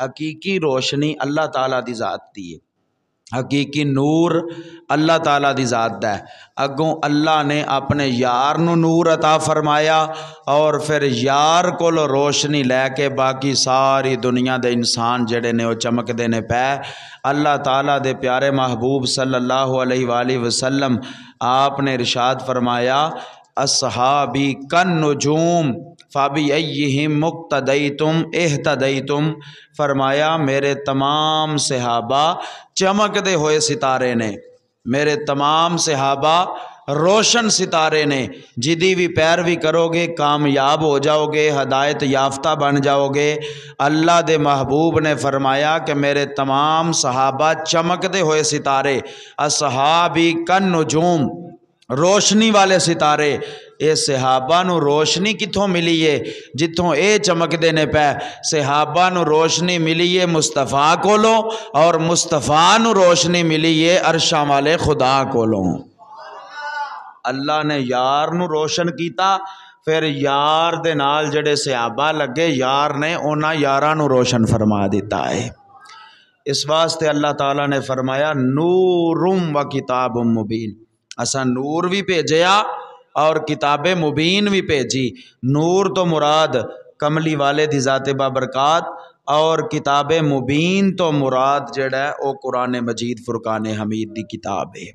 حقیقی روشنی اللہ تعالیٰ دی ذات دی ہے، حقیقی نور اللہ تعالیٰ دی ذات دا ہے۔ اگوں اللہ نے اپنے یار نو نور عطا فرمایا اور پھر یار کولو روشنی لے کے باقی ساری دنیا دے انسان جڑے نے وہ چمک دے نے پے۔ اللہ تعالیٰ دے پیارے محبوب صلی اللہ علیہ وآلہ وسلم آپ نے ارشاد فرمایا اصحابی کن نجوم فبأیہم مقتدیتم اہتدیتم، فرمایا میرے تمام صحابہ چمک دے ہوئے ستارے نے، میرے تمام صحابہ روشن ستارے نے، جدی بھی پیروی کرو گے کامیاب ہو جاؤ گے، ہدایت یافتہ بن جاؤ گے۔ اللہ دے محبوب نے فرمایا کہ میرے تمام صحابہ چمکتے ہوئے ستارے، اصحابی کن نجوم، روشنی والے ستارے۔ اے صحابہ نو روشنی کتھوں ملی ہے؟ جتھوں اے چمک دینے پہ صحابہ نو روشنی ملی ہے مصطفیٰ کولوں، اور مصطفیٰ نو روشنی ملی ہے عرشاں والے خدا کولوں۔ اللہ نے یار نو روشن کیتا، پھر یار دے نال جڑے صحابہ لگے یار نے انہاں یاراں نو روشن فرما دیتا ہے۔ اس واسطے اللہ تعالیٰ نے فرمایا نورم و کتاب مبین، اساں نور بھی بھیجیا اور کتاب مبین بھی بھیجی۔ نور تو مراد کملی والے دی ذات بابرکات، اور کتاب مبین تو مراد جڑا ہے او قرآن مجید فرقان حمید دی کتاب ہے۔